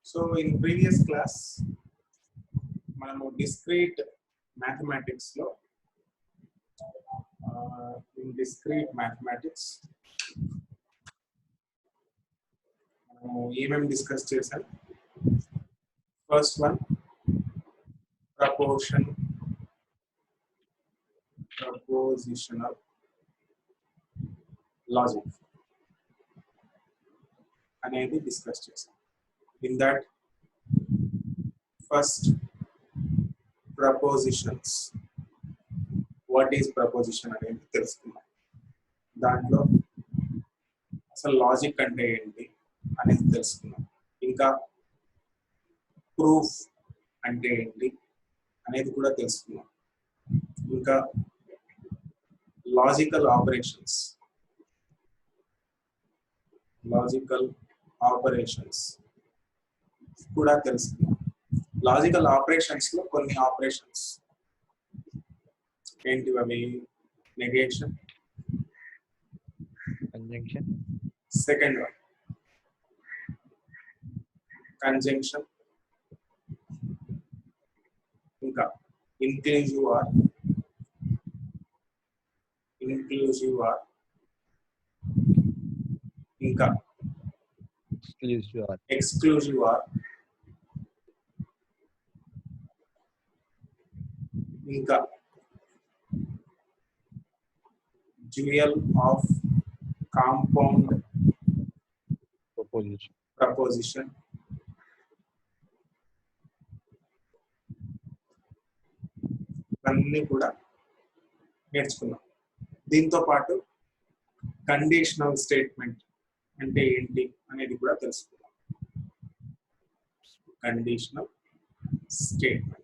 So in previous class, మనము discrete mathematics లో in discrete mathematics మనము ఏమేమి డిస్కస్ చేసాం. ఫస్ట్ వన్ ప్రపోజిషనల్ లాజిక్ అనేది డిస్కస్ చేసాం. In that first propositions, what is proposition అనేది తెలుసుకున్నాం. దాంట్లో అసలు లాజిక్ అంటే ఏంటి అనేది తెలుసుకున్నాం. ఇంకా ప్రూఫ్ అంటే ఏంటి అనేది కూడా తెలుసుకున్నాం. ఇంకా లాజికల్ ఆపరేషన్స్ కూడా తెలుసుకున్నాం. లాజికల్ ఆపరేషన్స్ లో కొన్ని ఆపరేషన్స్ ఏంటివి అవి? Negation, conjunction, second one conjunction, ఇంకా ఇంక్లూజివ్ ఆర్, ఇంకా ఎక్స్క్లూజివ్ ఆర్, ఇంకా డ్యూయల్ ఆఫ్ కాంపౌండ్ ప్రపోజిషన్, ఇవన్నీ కూడా నేర్చుకున్నాం. దీంతో పాటు కండిషనల్ స్టేట్మెంట్ అంటే ఏంటి అనేది కూడా తెలుసుకున్నాం. Conditional statement.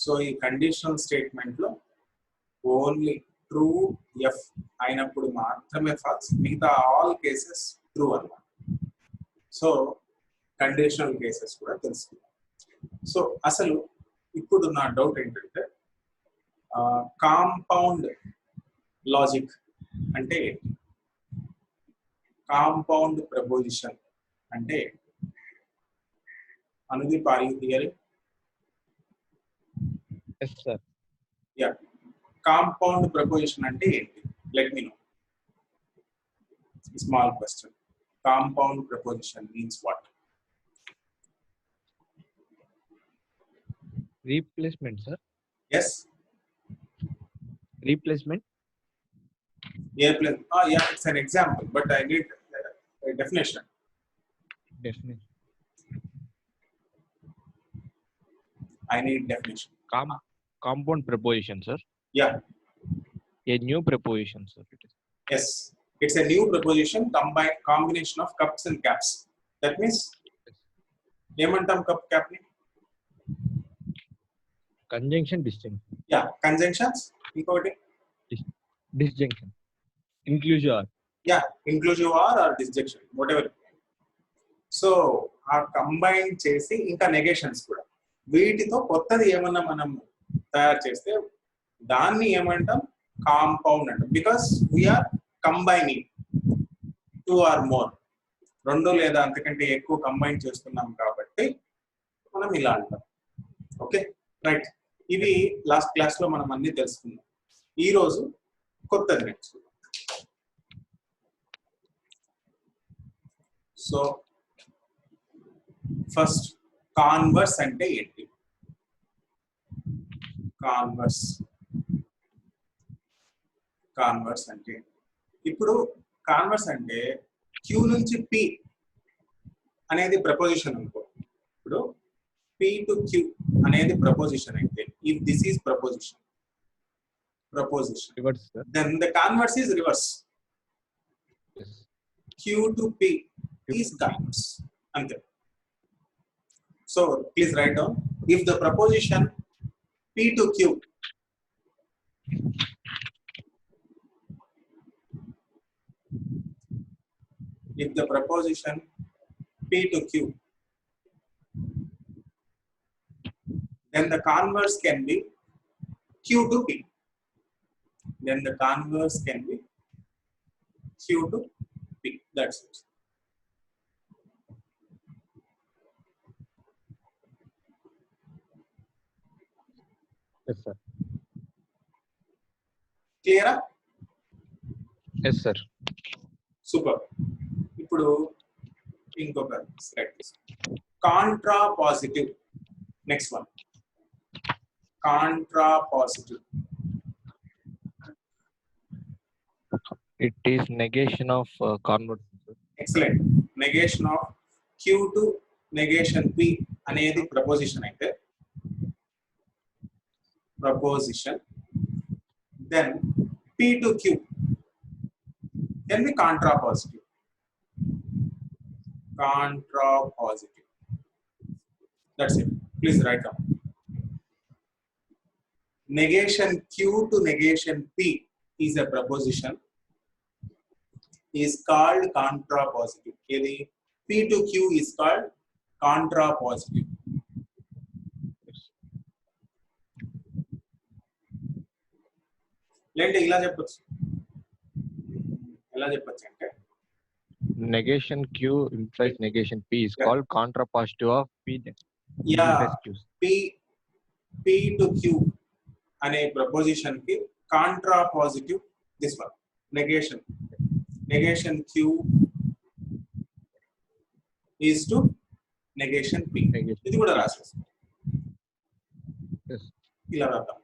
సో ఈ కండిషనల్ స్టేట్మెంట్ లో ఓన్లీ ట్రూ ఎఫ్ అయినప్పుడు మాత్రమే ఫాల్స్, మిగతా ఆల్ కేసెస్ ట్రూ అన్నమాట. సో కండిషనల్ కేసెస్ కూడా తెలుసుకున్నాం. సో అసలు ఇప్పుడు నా డౌట్ ఏంటంటే, కాంపౌండ్ లాజిక్ అంటే ఏంటి? కాంపౌండ్ ప్రపోజిషన్ అంటే Anudeep, are you hearing? yes sir. Yeah, compound proposition అంటే ఏంటి? Let me know. Small question. Compound proposition means what? Replacement sir. Yes. Replacement. Yeah, it's an example, but I need a definition. Definition. I need definition. Compound preposition sir. Yeah. A new preposition sir. It is. Yes, it's a new preposition, combination of cups and caps. That means ఏమంటాం cup cap ని? Conjunction, disjunction. Yeah, conjunctions. ఇంకోటి Disjunction. Inclusive or. Yeah, inclusive or disjunction, whatever. So ఆ combine చేసి ఇంకా negations కూడా, వీటితో కొత్తది ఏమన్నా మనం తయారు చేస్తే దాన్ని ఏమంటాం? కాంపౌండ్ అంటాం. Because we are combining two or more, రెండు లేదా అంతకంటే ఎక్కువ కంబైన్ చేస్తున్నాం కాబట్టి మనం ఇలా అంటాం. Okay, right. ఇవి లాస్ట్ క్లాస్ లో మనం అన్ని తెలుసుకున్నాం. ఈ రోజు కొత్తది నేర్చుకున్నాం. సో ఫస్ట్ కాన్వర్స్ అంటే ఏంటి? కాన్వర్స్ అంటే ఇప్పుడు కాన్వర్స్ అంటే క్యూ నుంచి పి అనేది ప్రపోజిషన్ అనుకో. ఇప్పుడు పి టు క్యూ అనేది ప్రపోజిషన్ అయితే, if this is proposition Reverse sir. then the converse is reverse. Yes. Q to P is converse. Ante. So please write down, if the proposition P to Q then the converse can be Q to P. Then the converse can be Q to P. That's it. Yes, sir. క్లియరా? Yes, sir. Super. ఇప్పుడు ఇంకొక slide contrapositive. Next one contrapositive. It is negation of conversion, sir. Excellent. Negation of Q to negation P అనేది proposition అయితే proposition, then P to Q then the contra positive. Contra positive. That's it. Please write down. Negation Q to negation P is a proposition. Is called contra positive. P to Q is called contra positive. లేంటే ఇలా చెప్పొచ్చు. ఎలా చెప్పొచ్చు అంటే Negation Q implies negation P is called contrapositive of P. Then. Yeah, P to Q అనే proposition కి contrapositive this one negation Q is to negation P. ఇది కూడా రాసేస్తాం. ఇలా రాద్దాం.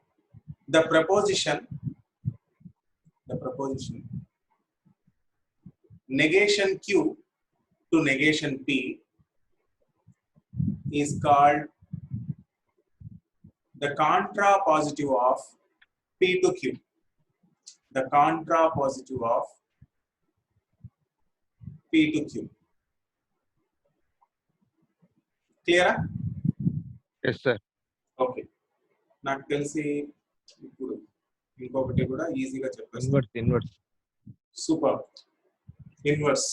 The proposition negation Q to negation P is called the contrapositive of P to Q. The contrapositive of P to Q. Clear? Yes, sir. Okay. నాకు తెలిసి ఇప్పుడు ఇంకొకటి కూడా ఈజీగా చెప్పేస్తాను. Inverse. Super. Inverse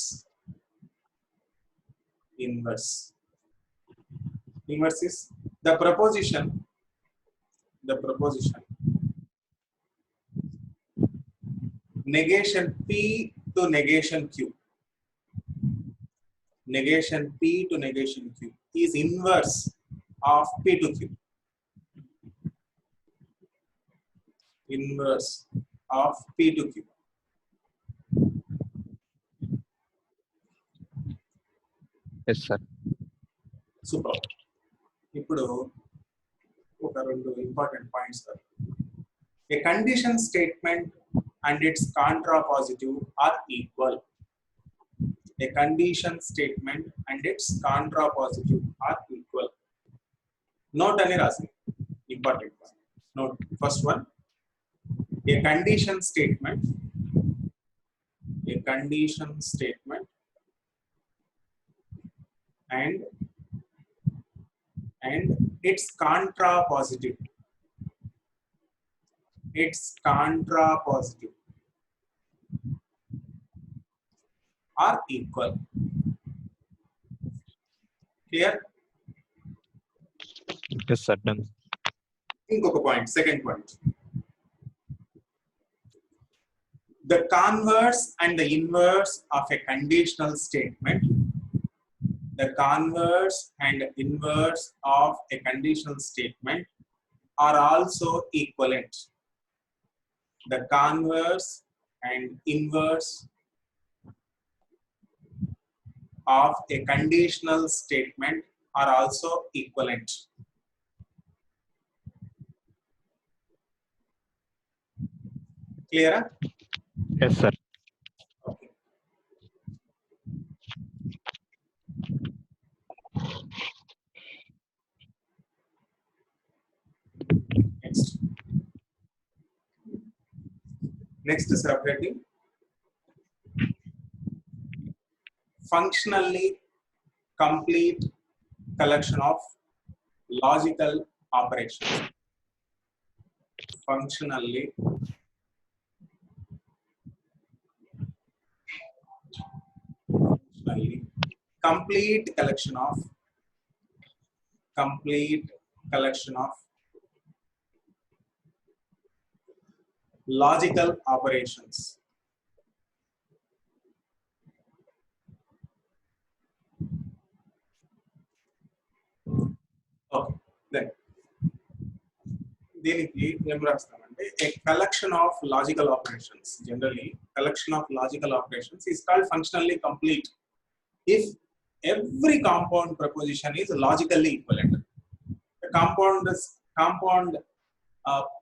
is the proposition negation P to negation Q. Negation P to negation Q is inverse of P to Q. Inverse of P to Q. Yes, sir. Super. ఇప్పుడు ఒక రెండు important points. A condition statement and its contrapositive are equal. A condition statement and its contrapositive are equal. Note ani rasi. Important one. Note first one. A condition statement and its contrapositive are equal. Clear? Yes, sir. Done. ఇంకొక point, second point. The converse and the inverse of a conditional statement. The converse and inverse of a conditional statement are also equivalent. The converse and inverse of a conditional statement are also equivalent. Clear? Yes, sir. Okay. Next subheading. Functionally complete collection of logical operations. Functionally complete collection of logical operations. Okay, then దీనికి ఏం రాస్తామంటే a collection of logical operations, generally collection of logical operations is called functionally complete if every compound proposition is logically equivalent. Compound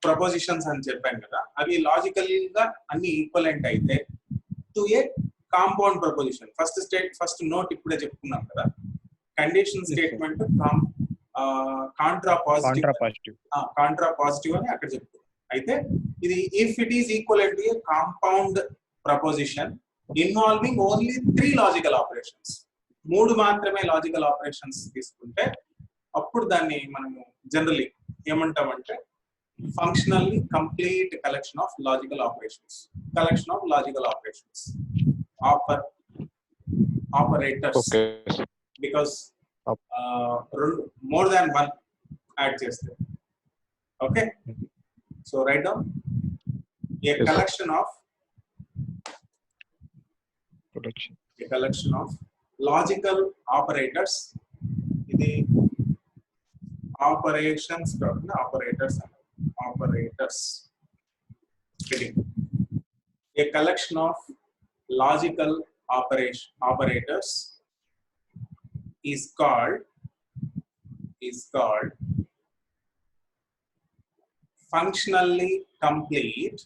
propositions అని చెప్పాను కదా, అవి logical గా అన్ని equivalent అయితే to a compound proposition. First note ఇప్పుడే చెప్పుకున్నాం కదా, కండిషన్ స్టేట్మెంట్ కాంట్రా పాజిటివ్ అని అక్కడ చెప్తున్నాం. అయితే ఇది if it is equivalent to a compound proposition involving only 3 logical operations, 3 మాత్రమే లాజికల్ ఆపరేషన్స్ తీసుకుంటే అప్పుడు దాన్ని మనము జనరలీ ఏమంటామంటే functionally complete collection of logical operations, operators. Okay. Because more than one add cheste. Okay, so write down a collection of logical operators. ఇది operations కాకుండా operators heading. A collection of logical operators is called functionally complete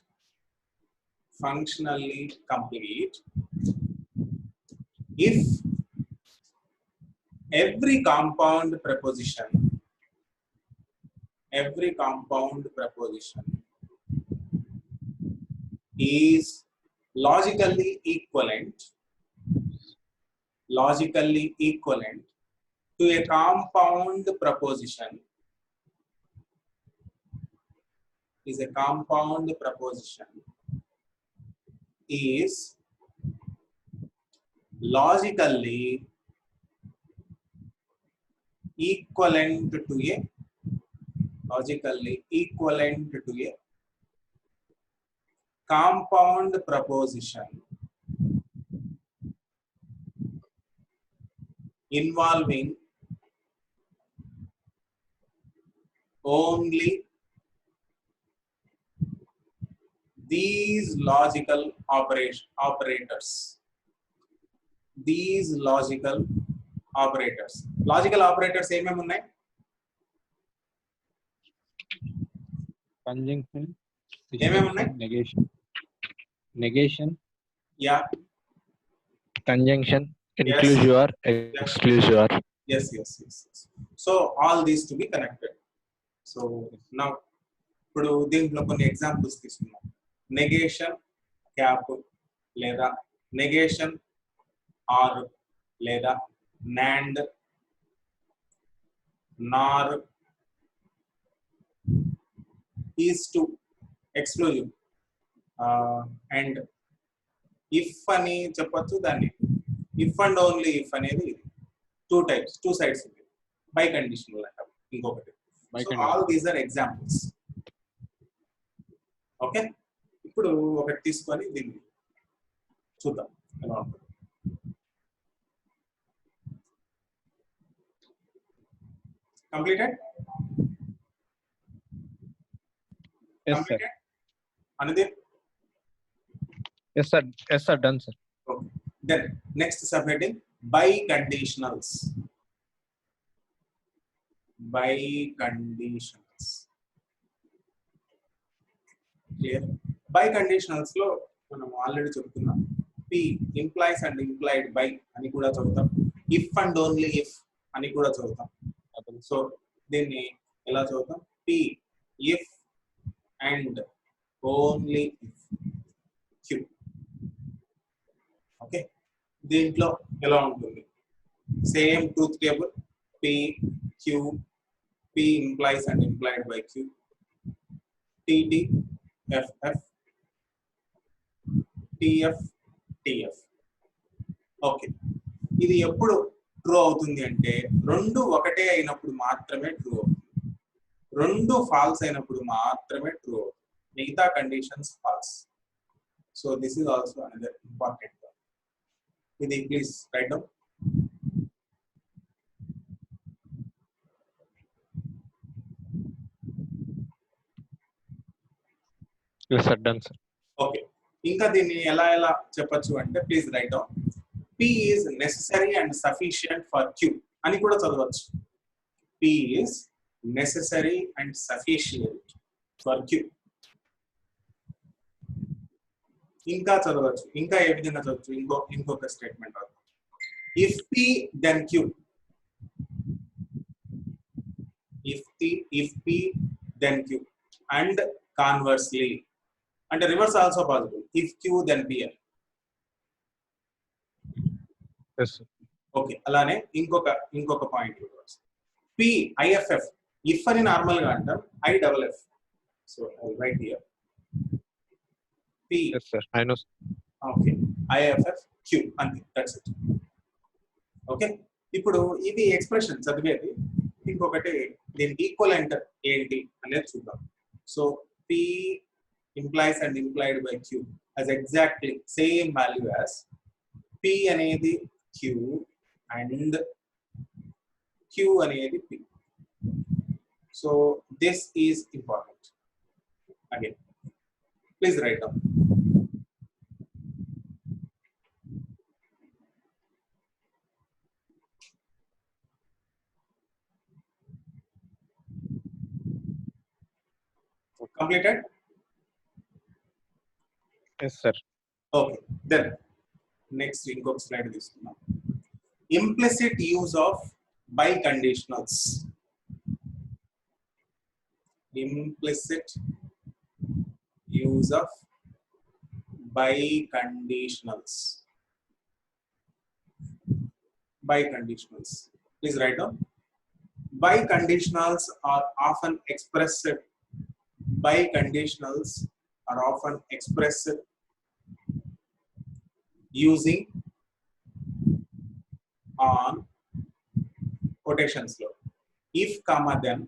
if every compound preposition is logically equivalent to a compound proposition is logically equivalent to a compound proposition involving only these logical operators. Logical operators ఏమేమి ఉన్నాయి? Conjunction, ఏమేమి ఉన్నాయి? negation, yeah, conjunction, inclusive or exclusive or. Yes. So all these to be connected. So now ఇప్పుడు దీంట్లో కొన్ని examples తీసుకున్నాం. Negation cap లేదా negation or లేదా nand nor is to exclusive and if అని చెప్పొచ్చు. దాన్ని ఇఫ్ అండ్ ఓన్లీ ఇఫ్ అనేది టూ సైడ్స్ ఉంది. బై కండిషనల్ అంటాం ఇంకొకటి. All these are examples. Okay, ఇప్పుడు ఒకటి తీసుకొని దీన్ని చూద్దాం ఎలా ఉంటుంది. Completed? Yes sir. Anudip? Yes sir, done sir. Okay. Then next subheading, biconditionals. Clear? Biconditionals లో మనం ఆల్రెడీ చెప్తున్నాం. P implies and implied by అని కూడా చదువుతాం. If and only if అని కూడా చదువుతాం. సో దీన్ని ఎలా చదువుతాం? P if and only if Q. Okay, దీంట్లో ఎలా ఉంటుంది? Same truth table. P Q, P implies and implied by Q, TT FF, TF TF. Okay, ఇది ఎప్పుడు ట్రూ అవుతుంది అంటే రెండు ఒకటే అయినప్పుడు మాత్రమే ట్రూ అవుతుంది. రెండు ఫాల్స్ అయినప్పుడు మాత్రమే ట్రూ అవుతుంది. మిగతా conditions false. So this is also another important. ఇది please write down. Yes, sir. Done, sir. Okay, ఇంకా దీన్ని ఎలా ఎలా చెప్పొచ్చు అంటే please write down. P is necessary and sufficient for Q అని కూడా చదవచ్చు. P is necessary and sufficient for Q. ఇంకా చదవచ్చు, ఇంకా ఏ విధంగా చదవచ్చు, ఇంకొక statement. If P then Q. If P then Q and conversely, and reverse also possible. If Q then PL. Yes, sir. Okay, అలానే ఇంకొక పాయింట్ P IFF ఇఫ్ అని normal గా అంటాం, IFF. So right here P. Yes, sir. I know. Okay, IFF Q అంతే, that's it. Okay, ఇప్పుడు ఇది expression చదివేది. ఇంకొకటి దీనికి ఈక్వలెంట్ ఏంటి అనేది చూద్దాం. So P implies and implied by Q has exactly same value as P అనేది Q and Q అనేది P. So this is important. Again, please write down. Completed? Yes, sir. Okay, then next inకొక slide తీసుకుందాం. Implicit use of biconditionals. Implicit use of biconditionals. Biconditionals. Please write down. Biconditionals are often expressed. Biconditionals are often expressed using on quotations law. If comma then,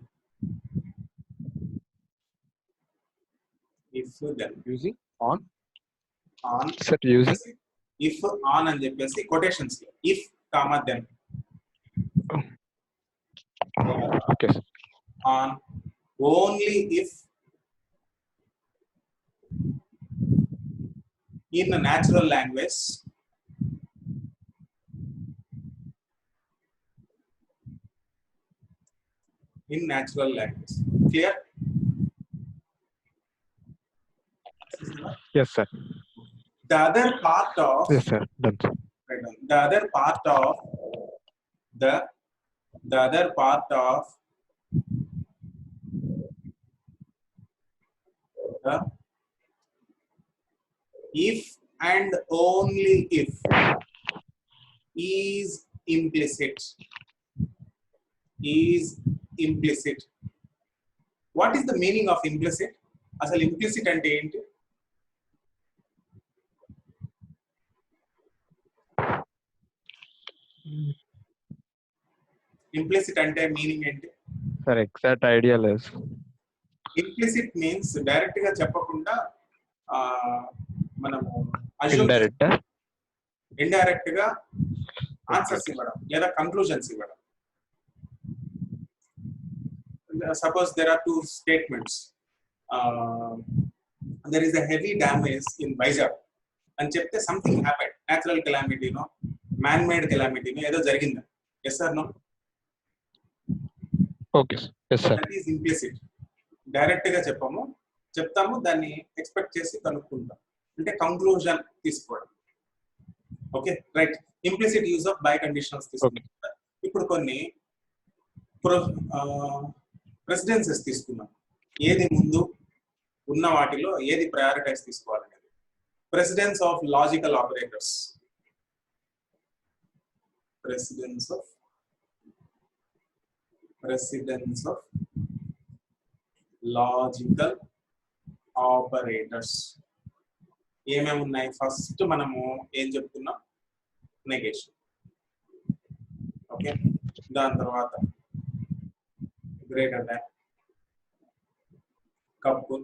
if then, Using on. on, Sir, using. if on అని చెప్పేసి quotations లో if comma then, Okay, sir. on, only if, in a natural language, in natural language. Clear? Yes, sir. The other part of, Yes, sir. Done, sir. the other part of the other part of the if and only if is implicit. Is implicit. What is the meaning of implicit? అసలు implicit అంటే ఏంటి? Implicit అంటే meaning ఏంటి? Sir, exact idea is. Implicit means direct గా చెప్పకుండా మనము Indirect. Indirect గా answers ఇవ్వడం లేదా కంక్లూజన్స్ ఇవ్వడం. Suppose there are two statements. There is a heavy damage in Vizag అని చెప్తే something happened, natural calamity, man-made calamity, ఏదో జరిగింది. Yes or no? Okay, sir. Yes, sir. That is implicit. Direct గా చెప్తాము, దాన్ని ఎక్స్పెక్ట్ చేసి కనుక్కుంటాం, అంటే కంక్లూజన్ తీసుకోవడం. Okay, right. Implicit use of biconditionals తీసుకుంటాం. ఇప్పుడు కొన్ని ప్రెసిడెన్సెస్ తీసుకున్నాం. ఏది ముందు ఉన్న వాటిలో ఏది ప్రయారిటైజ్ తీసుకోవాలనేది. Precedence of logical operators. Precedence of logical operators ఏమేమి ఉన్నాయి? ఫస్ట్ మనము ఏం చెప్తున్నాం? నెగేషన్. ఓకే, దాని తర్వాత గ్రేటర్ దాన్, కప్పు,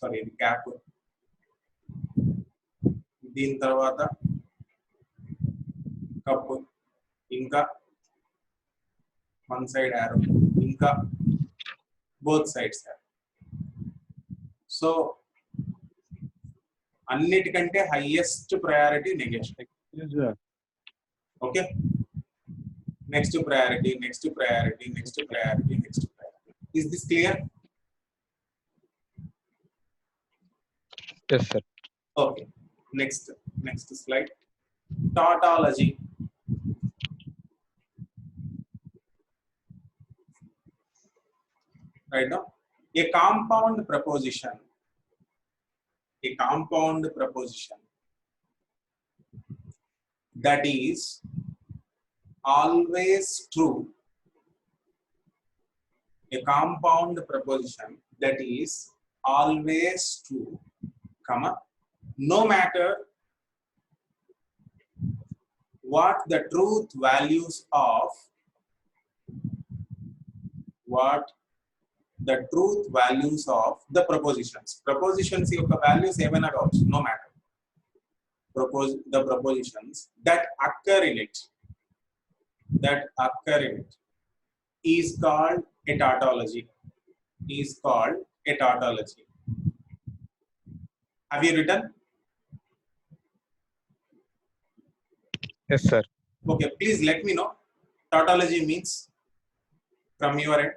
సారీ ఇది క్యాప్, దీని తర్వాత కప్పు, ఇంకా వన్ సైడ్ యారో, ఇంకా both sides have. So అన్నిటికంటే highest priority negation. Okay, next priority, next priority, next priority, next priority. Is this clear? Yes, sir. Okay, next slide. Tautology. Right now, a compound proposition that is always true, a compound proposition that is always true, comma, no matter what the truth values of the propositions యొక్క values ఏమైనా కావచ్చు, no matter, the propositions that occur in it is called a tautology. Have you written? Yes, sir. Okay, please let me know tautology means from your end.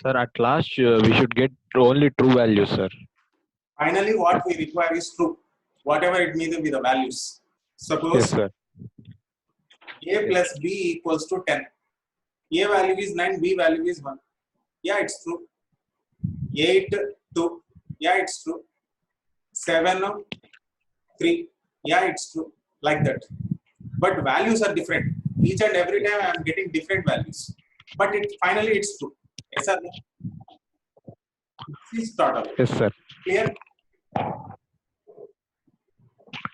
Sir, at last we should get only true values, sir. Finally, what we require is true, whatever it may be the values. Suppose Yes, sir. a plus b equals to 10. A value is 9, b value is 1. Yeah, it's true. 8, 2. Yeah, it's true. 7, 3. Yeah, it's true. Like that. But values are different. Each and every time I am getting different values. But finally it's true. Yes or no? This is tautology. Yes, sir. Clear?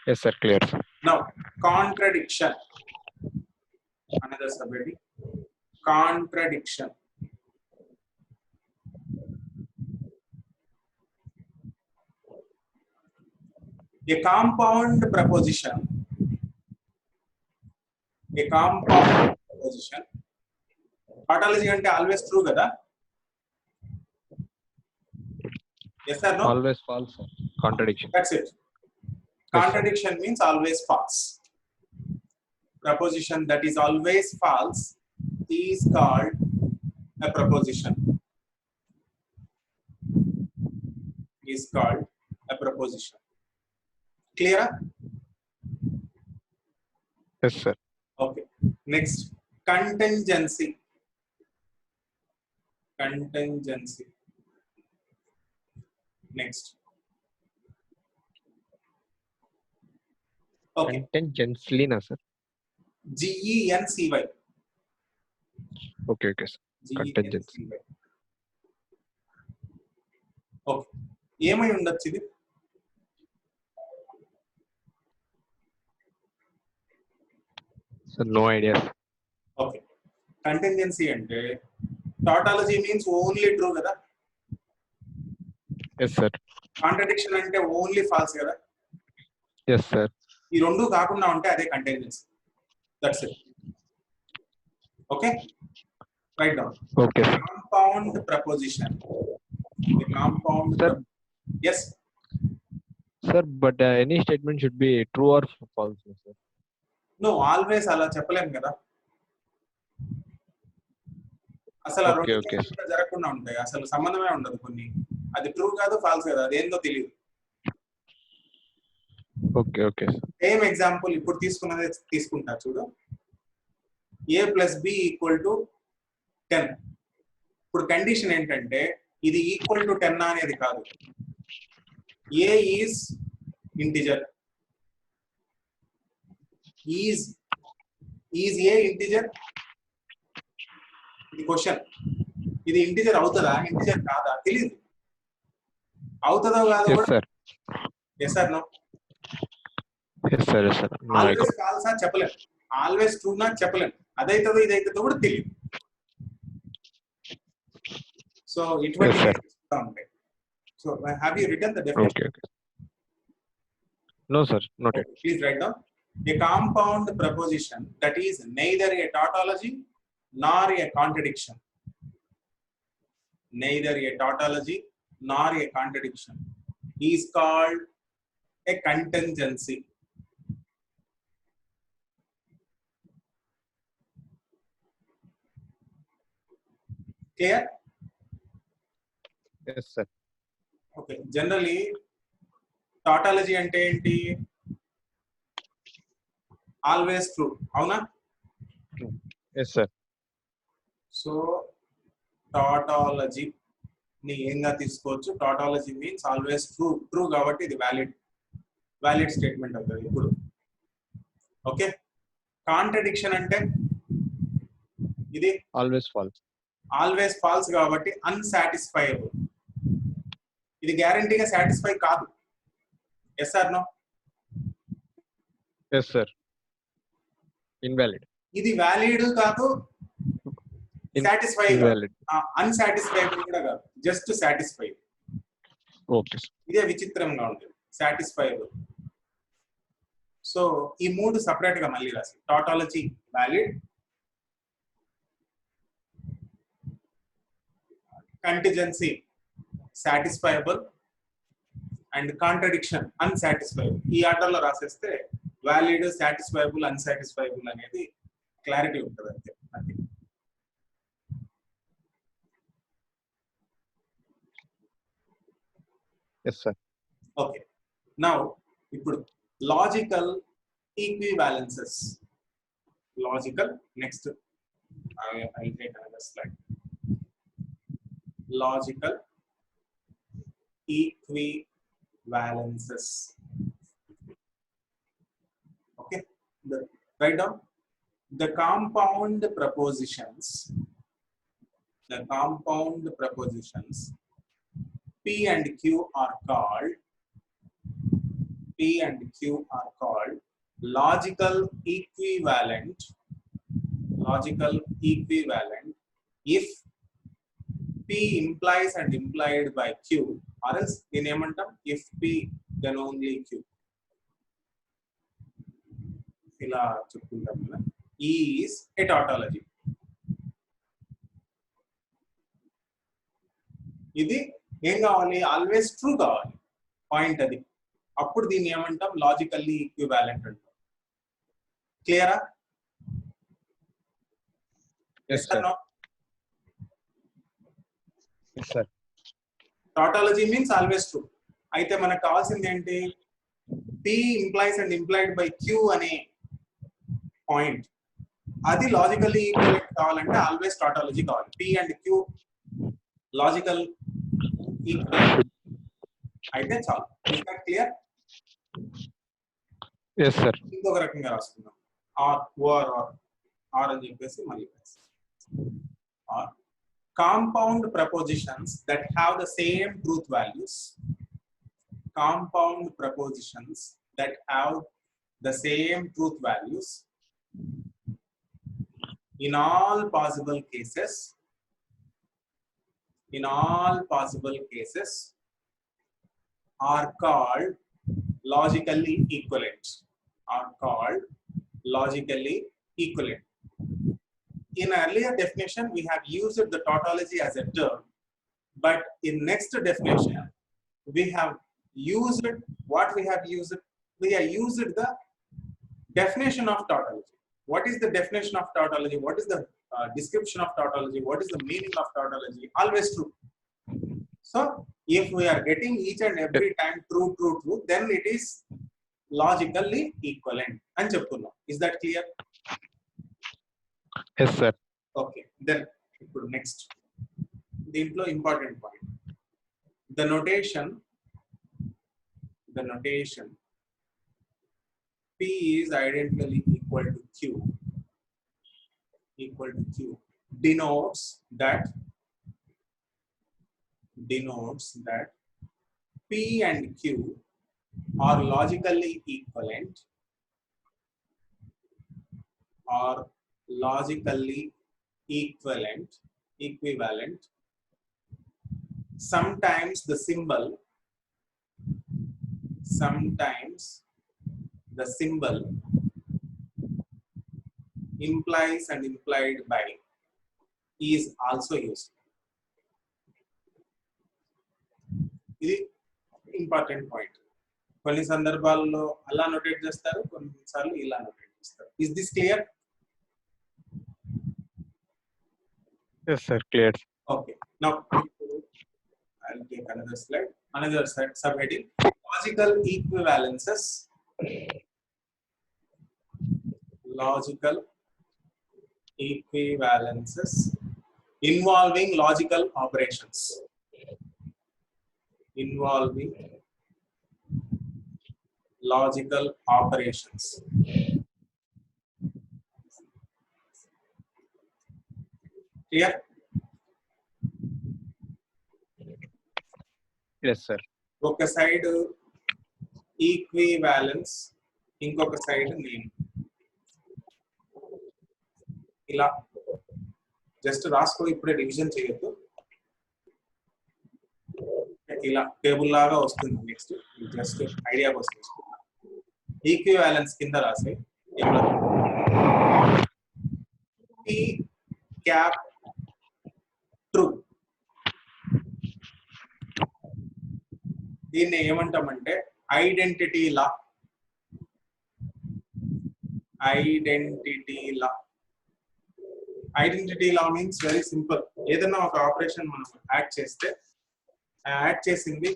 Yes, sir. Clear, sir. Now, contradiction. Another subheading. Contradiction. A compound proposition. Tautology ante always true kada? Yes or no? Always false, sir. Contradiction. That's it. Contradiction means always false. Proposition that is always false is called a proposition. Clear? Yes, sir. Okay. Next, contingency. Next. Okay. Contingency, na, sir. Gency. Okay, sir. Contingency. Okay. ఏమై ఉండొచ్చు ఇది? Sir, no idea. Okay. Contingency అంటే tautology means only true కదా? Yes, sir. Contradiction అంటే only false కదా? Yes, sir. ఈ రెండు కాకుండా ఉంటే అదే contingency. That's it. Okay? Write down. Okay, sir. Compound proposition. The compound. Sir. Yes. Sir, but any statement should be true or false, sir. No, always అలా చెప్పలేం కదా. అసలు Okay. జరగకుండా ఉంటాయి, అసలు సంబంధమే ఉండదు. కొన్ని అది ట్రూ కాదు, ఫాల్స్ కాదు, అదేందో తెలియదు. Okay. సేమ్ ఎగ్జాంపుల్ ఇప్పుడు తీసుకుంటా చూడు. a plus b equal to 10. ఇప్పుడు కండిషన్ ఏంటంటే ఇది ఈక్వల్ టు 10 అనేది కాదు. a is integer. Is a integer? ఇది క్వశ్చన్. ఇది ఇంటిజర్ అవుతుందా, ఇంటిజర్ కాదా తెలియదు. అవుతుందో కాదో కూడా. Yes or no? Yes, sir. Always ఫాల్సా చెప్పలేం, ఆల్వేస్ ట్రూనా చెప్పలేం, అదైతుందో ఇదైతుందో కూడా తెలియదు. సో ఇటువంటి ఉంటాయి. So have you written the definition? Okay. No, sir. Not yet. Please write down. A compound proposition that is neither a tautology nor a contradiction. Neither a tautology nor a contradiction is called a contingency. Clear? Yes, sir. Okay. Generally, tautology ante enti? Always true. Avuna? Yes, sir. So, tautology ni enga తీసుకోవచ్చు. Tautology means always true. True కాబట్టి ఇది valid statement అవుతుంది ఇప్పుడు. Okay. Contradiction అంటే ఇది Always false. Always falls కాబట్టి అన్సాటిస్ఫైయబుల్. ఇది గ్యారంటీగా సాటిస్ఫై కాదు. Yes or no? Yes, sir. Invalid. ఇది వ్యాలిడ్ కాదు, సాటిస్ఫై Invalid. అన్సాటిస్ఫైబుల్ కూడా కాదు, జస్ట్ సాటిస్ఫై. Okay, sir. ఇదే విచిత్రంగా ఉంటుంది. సాటిస్ఫైబుల్. సో ఈ మూడు సపరేట్ గా మళ్ళీ రాసి tautology valid, contingency సాటిస్ఫైబుల్ and contradiction అన్సాటిస్ఫైబుల్. ఈ ఆర్డర్లో రాసేస్తే వ్యాలిడ్, సాటిస్ఫైబుల్, అన్సాటిస్ఫైబుల్ అనేది క్లారిటీ ఉంటుంది అంతే. అది Yes, sir. ఓకే. నౌ ఇప్పుడు logical equivalences. Logical next I take another slide. Logical equivalences. Okay, write down the compound propositions. The compound propositions P and Q are called logical equivalent. Logical equivalent if P implies and implied by Q, or else in emantam if P then only Q. Ila cheptuntam kada, is a tautology. ఇది ఏం కావాలి? Always true కావాలి. Point అది. అప్పుడు దీన్ని ఏమంటాం? Logically equivalent అంటాం. క్లియరా? Yes, sir. Yes, sir. Tautology means always true. అయితే మనకు కావాల్సింది ఏంటి? P implies and implied by Q అనే పాయింట్. అది లాజికల్లీ ఈక్వివలెంట్ కావాలంటే ఆల్వేస్ టాటాలజీ కావాలి. P and Q logical equivalent అయితే చాలు. Is that clear? Yes, sir. ఇంకొక రకంగా రాసుకుందాం. ఆర్ ఓఆర్ ఆర్ అని చెప్పేసి మళ్ళీ are compound propositions that have the same truth values. Compound propositions that have the same truth values in all possible cases. In all possible cases are called logically equivalent. Are called logically equivalent. In earlier definition, we have used the tautology as a term, but in next definition, we have used what we have used. We have used the definition of tautology. What is the definition of tautology? What is the description of tautology? What is the meaning of tautology? Always true. So, if we are getting each and every time true, then it is logically equivalent. And cheptunna. Is that clear? Yes, sir. Okay, then next. Deeplo important point. The notation P is identically equal to Q denotes that P and Q are logically equivalent equivalent. Sometimes the symbol implies and implied by is also used. ఇది important point. కొన్ని సందర్భాల్లో అలా notate చేస్తారు, కొన్నిసార్లు ఇలా notate చేస్తారు. Is this clear? Yes, sir. Clear. Okay. Now I'll take another slide. Another subheading: logical equivalences. Logical equivalences involving logical operations. Involving logical operations. Clear? Yes, sir. ఒక side equivalence, ఇంకొక side name. ఇలా just రాసుకో, ఇప్పుడే division చేయొద్దు. ఇలా table లాగా వస్తుంది. Next just idea కోసం తీసుకుంటా. ఈక్వివాలెన్స్ కింద రాసే పి క్యాప్ ట్రూ. దీన్ని ఏమంటామంటే ఐడెంటిటీ లా. ఐడెంటిటీ లా. ఐడెంటిటీ లా మీన్స్ వెరీ సింపుల్. ఏదైనా ఒక ఆపరేషన్ మనం యాడ్ చేస్తే, యాడ్ చేసింది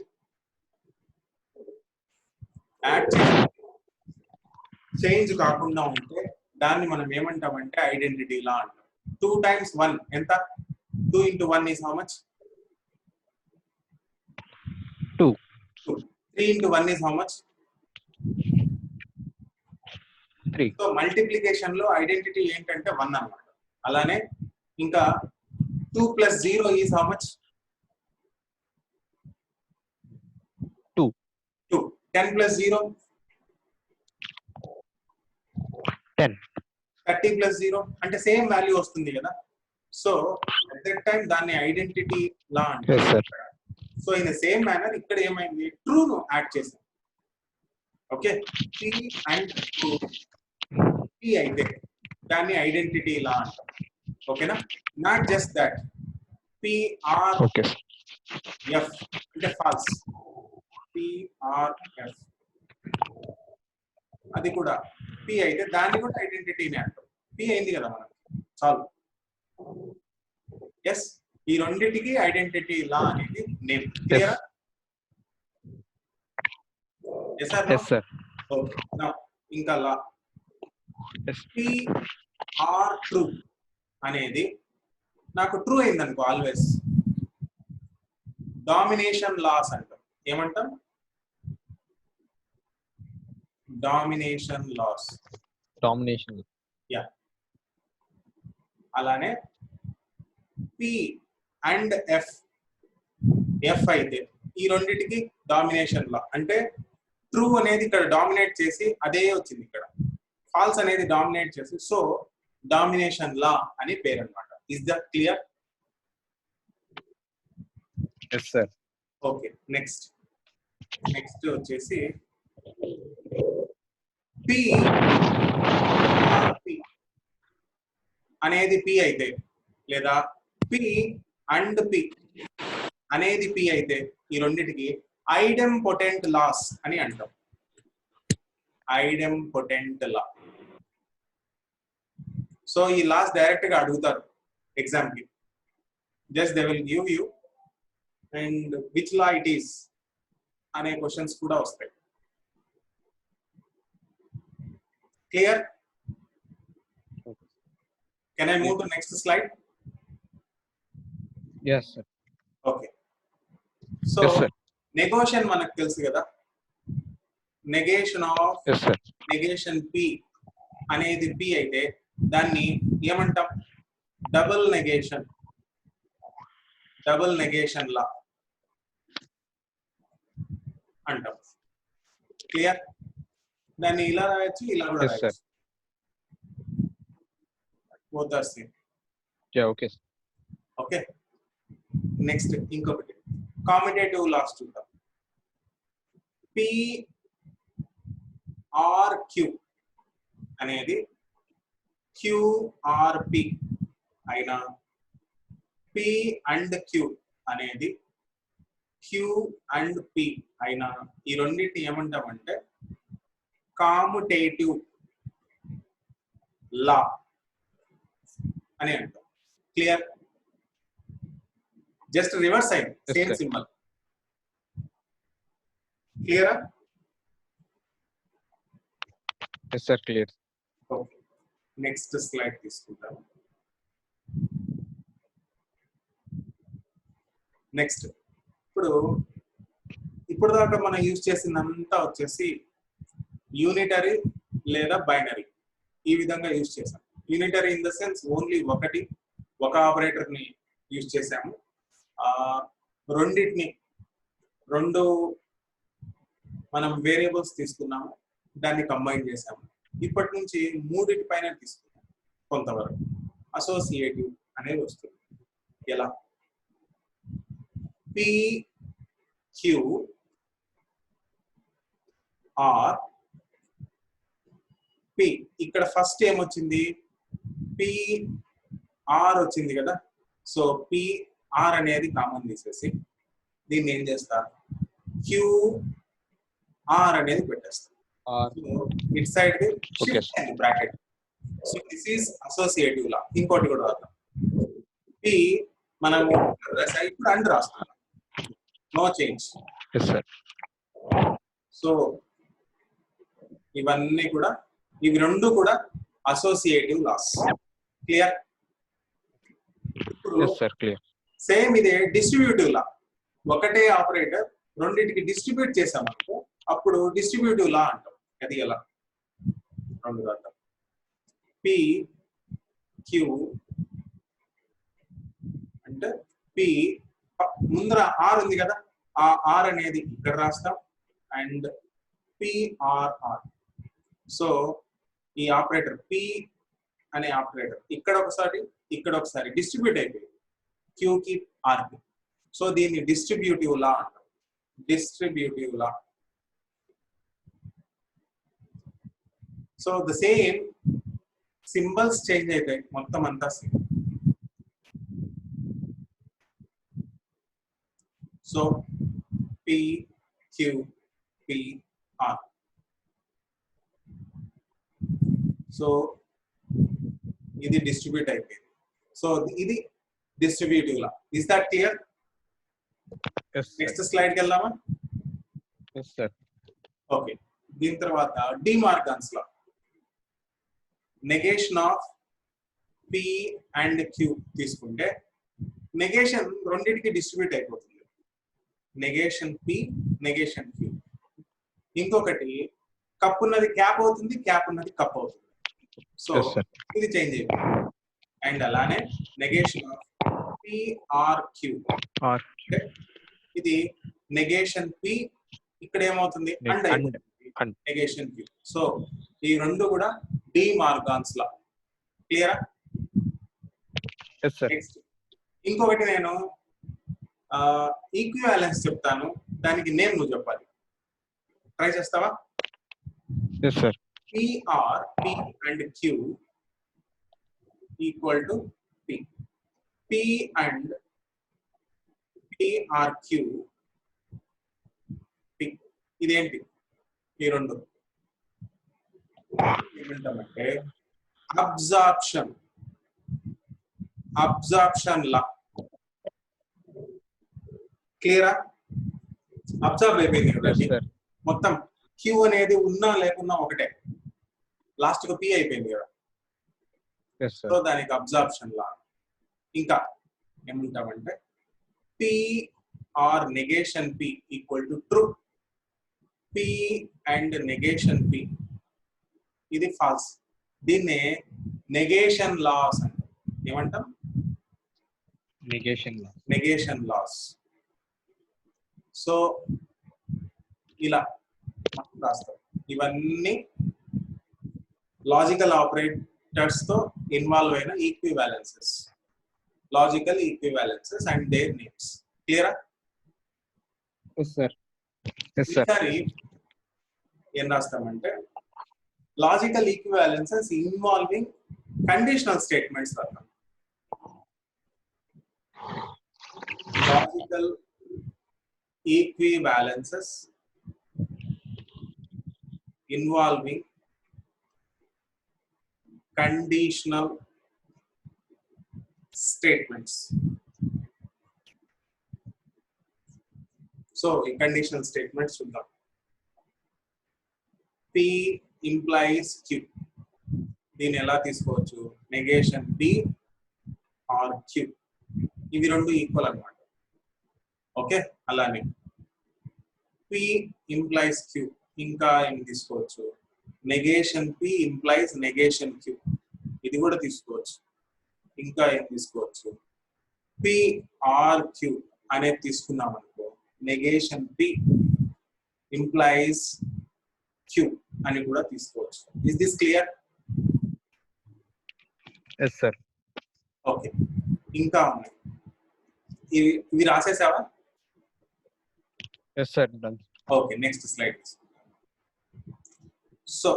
చేంజ్ కాకుండా ఉంటే దాన్ని మనం ఏమంటామంటే ఐడెంటిటీ లా అంటాం. 2 times 1 ఎంత? 2 into 1 is how much? 2. 3 into 1 is how much? 3. So multiplication లో ఐడెంటిటీ ఏంటంటే 1 అన్నమాట. అలానే ఇంకా 2 plus 0 is how much? 2. 10 plus 0? 10. 30 plus 0 అంటే సేమ్ వాల్యూ వస్తుంది కదా. సో అట్ దట్ టైం దాన్ని ఐడెంటిటీ లా అంటే. Yes, sir. So in the same manner ఇక్కడ ఏమైంది? ట్రూ ను యాడ్ చేసాం. Okay, P and true P అయితే దాన్ని ఐడెంటిటీ లా అంటాం. ఓకేనా? Not just that, PR Okay. F అంటే ఫాల్స్. పిఆర్ ఎఫ్ అది కూడా పి అయితే దాన్ని కూడా ఐడెంటిటీనే అంటాం. పి అయింది కదా మనకి, చాలు. ఎస్, ఈ రెండింటికి ఐడెంటిటీ లా అనేది నేమ్. క్లియరా? Yes sir. Yes, sir. Okay, now ఇంకా law. Yes. P or true అనేది నాకు ట్రూ అయింది అనుకో, ఆల్వేస్ డామినేషన్ లాస్ అంటాం. ఏమంటాం? Domination laws. Domination. యా. అలానే పి అండ్ ఎఫ్ అయితే ఈ రెండింటికి డామినేషన్ లా అంటే ట్రూ అనేది ఇక్కడ డామినేట్ చేసి అదే వచ్చింది, ఇక్కడ ఫాల్స్ అనేది డామినేట్ చేసి, సో డామినేషన్ లా అని పేరు అన్నమాట. Is that clear? Yes, sir. Okay, next వచ్చేసి పి అనేది పి అయితే, లేదా పి అండ్ పి అనేది పి అయితే ఈ రెండింటికి ఐడెంపొటెంట్ లాస్ అని అంటాం. ఐడెంపొటెంట్ లా. సో ఈ లాస్ డైరెక్ట్ గా అడుగుతారు ఎగ్జామ్ కి. Just they will give you and which law it is అనే క్వశ్చన్స్ కూడా వస్తాయి. Clear? Can I move to next slide? Yes, sir. Okay, so Yes, sir. నెగోషియన్ మనకు తెలుసు కదా. Negation of Yes, sir. Negation P అనేది P అయితే దాన్ని ఏమంటాం? డబుల్ నెగేషన్ లా అంటాం. క్లియర్? దాన్ని ఇలా రాయొచ్చు, ఇలా కూడా Yes, sir. రాయొచ్చు. Both are same. Yeah, okay. Okay, next ఇంకొకటి కామిటేటివ్ లాస్ చూద్దాం. పి ఆర్ క్యూ అనేది క్యూఆర్పి అయినా, పి అండ్ క్యూ అనేది క్యూ అండ్ పి అయినా ఈ రెండింటిని ఏమంటామంటే కాముటేటివ్ లా అని అంటాం. క్లియర్? జస్ట్ రివర్స్ అయింది, Yes, సేమ్ sir. సింబల్. క్లియరా? Yes, sir. Clear. Okay, next slide తీసుకుంటాం. నెక్స్ట్ ఇప్పుడు దాకా మనం యూజ్ చేసిందంతా వచ్చేసి యూనిటరీ లేదా బైనరీ, ఈ విధంగా యూజ్ చేసాం. Unitary in the sense only ఒక ఆపరేటర్ ని యూజ్ చేసాము. రెండు మనం వేరియబుల్స్ తీసుకున్నాము, దాన్ని కంబైన్ చేసాము. ఇప్పటి నుంచి మూడింటి పైన తీసుకున్నాం కొంతవరకు. అసోసియేటివ్ అనేది వస్తుంది. ఎలా? P Q R P. ఇక్కడ ఫస్ట్ ఏమొచ్చింది? పి ఆర్ వచ్చింది కదా. సో పి ఆర్ అనేది కామన్ తీసేసి దీన్ని ఏం చేస్తా, క్యూ ఆర్ అనేది పెట్టేస్తా. It side bracket. So this is associative law. ఇంకోటి కూడా వద్దాం. పి మనం ఇప్పుడు అండ్ రాస్తాం, no change. Yes, sir. So ఇవి రెండు కూడా associative laws. Clear? Yes, sir. Clear. Same ఇదే డిస్ట్రిబ్యూటివ్ లా. ఒకటే ఆపరేటర్ రెండింటికి డిస్ట్రిబ్యూట్ చేసామనుకో అప్పుడు డిస్ట్రిబ్యూటివ్ లా అంటాం. అది ఎలా? రెండు అంటాం. పి క్యూ అంటే పి ముందర ఆర్ ఉంది కదా, ఆ ఆర్ అనేది ఇక్కడ రాస్తాం అండ్ పిఆర్ఆర్. సో ఈ ఆపరేటర్ పి అనే ఆపరేటర్ ఇక్కడ ఒకసారి డిస్ట్రిబ్యూట్ అయిపోయింది క్యూకి ఆర్కి. సో దీన్ని డిస్ట్రిబ్యూటివ్ లా అంటాం. Distributive law. So the same symbols change అవుతాయి, మొత్తం అంతా same. So P Q P or. So ఇది డిస్ట్రిబ్యూట్ అయిపోయింది. సో ఇది distributive law. Is that clear? Yes, sir. Next slide కి వెళ్దామా? Yes, sir. ఓకే, దీని తర్వాత De Morgan's law. Negation of P and Q తీసుకుంటే నెగేషన్ రెండింటికి డిస్ట్రిబ్యూట్ అయిపోతుంది. Negation P, negation Q. ఇంకొకటి కప్ ఉన్నది క్యాప్ అవుతుంది, క్యాప్ ఉన్నది కప్ అవుతుంది. So Yes, sir. ఇది చేంజ్ అయిపోతుంది. అండ్ అలానే negation of P R Q. R. ఇది నెగేషన్ పి, ఇక్కడ ఏమవుతుంది? And and. Negation Q. So ఈ రెండు కూడా డి మార్గాన్స్ లా. క్లియరా? Yes, sir. నెక్స్ట్ ఇంకొకటి నేను ఈక్వివాలెన్స్ చెప్తాను, దానికి నేమ్ నువ్వు చెప్పాలి. ట్రై చేస్తావా? Yes, sir. P R P and Q equal to P. P and P R Q P. ఇదేంటి? ఈ రెండు ఏమంటామంటే అబ్జార్ప్షన్ లా. క్లియరా? అబ్జర్వ్ అయిపోయింది కదా. Yes, sir. మొత్తం క్యూ అనేది ఉన్నా లేకున్నా ఒకటే, లాస్ట్ కు పి అయిపోయింది కదా. Yes, sir. సో దానికి అబ్జార్ప్షన్ లా. ఇంకా ఏమంటామంటే P or negation P equal to true. P and negation P ఇది ఫాల్స్. దీన్నే నెగేషన్ లాస్ అంటాం. ఏమంటాం? Negation law. Negation laws. So ఇలా రాస్తాం. ఇవన్నీ లాజికల్ ఆపరేటర్స్ తో ఇన్వాల్వ్ అయిన equivalences, logical equivalences and their names. క్లియరా? Yes, sir. Yes, sir. ఈసారి ఏం రాస్తామంటే logical equivalences involving conditional statements రాస్తాం. లాజికల్ equivalences involving conditional statements. So in conditional statements చూద్దాం. P implies Q. దీన్ని ఎలా తీసుకోవచ్చు? Negation P or Q. ఇవి రెండు ఈక్వల్ అన్నమాట. ఓకే, అలానే P implies Q. ఇంకా ఏం తీసుకోవచ్చు? Negation P implies negation Q. ఇది కూడా తీసుకోవచ్చు. ఇంకా ఏం తీసుకోవచ్చు? P ఆర్ Q అనేది తీసుకున్నాం అనుకో, నెగేషన్ P implies Q అని కూడా తీసుకోవచ్చు. Is this clear? Yes, sir. Okay, ఇంకా ఉన్నాయి. ఇవి రాసేసావా? Yes, sir. Done. Okay, next slide. So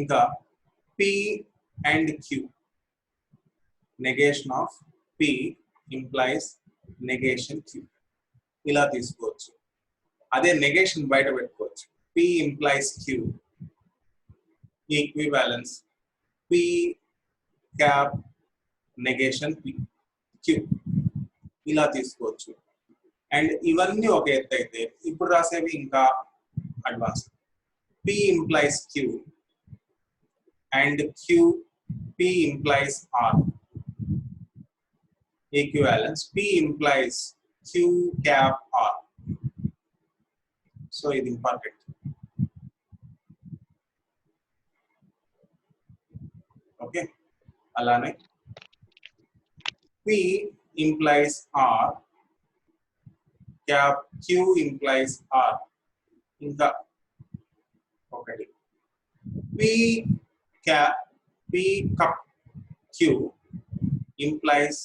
ఇంకా P and Q, negation of P implies negation Q, ఇలా తీసుకోవచ్చు. అదే నెగేషన్ బయట పెట్టుకోవచ్చు. P implies Q equivalence P cap negation P Q, ఇలా తీసుకోవచ్చు. అండ్ ఇవన్నీ ఒక ఎత్తు అయితే ఇప్పుడు రాసేవి ఇంకా advance. P implies Q and P implies R. Equivalence P implies Q cap R. So ఇది ఇంపార్టెంట్. ఓకే, అలానే P implies R cap Q implies R. ఇంకా ఒకటి P cup Q implies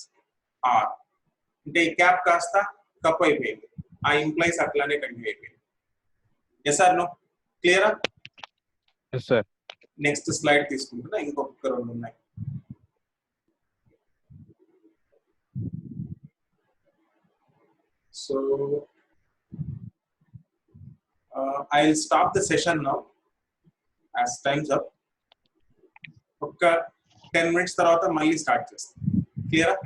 R. అంటే ఈ క్యాప్ కాస్త కప్ అయిపోయింది, ఆ implies అట్లానే కంటిన్యూ అయిపోయింది. Yes or no? క్లియరా? Yes, sir. నెక్స్ట్ స్లైడ్ తీసుకుంటున్నా, ఇంకొక రెండు ఉన్నాయి. So I will stop the session now as time's up. ఒక 10 minutes తర్వాత మళ్ళీ స్టార్ట్ చేస్తాం. క్లియరా?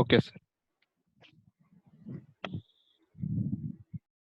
Okay, sir.